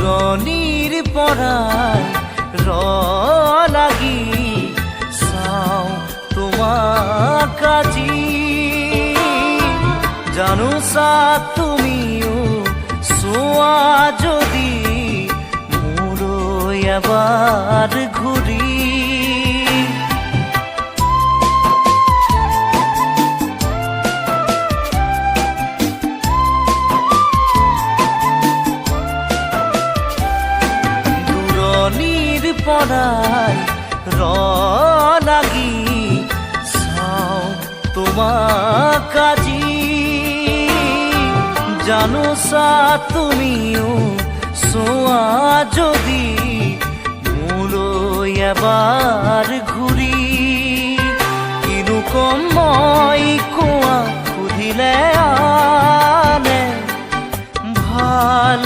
দূৰণিৰ পৰাই লাগি চাওঁ তোমাক আজি জানোছা তুমিও চোৱা যদি মোলৈ এবাৰ ঘূৰি পৰাই লাগি চাওঁ তোমাক আজি জানোছা তুমিও চোৱা যদি মোলৈ এবাৰ ঘূৰি কিনো কম মই কোৱা সুধিলে আনে ভাল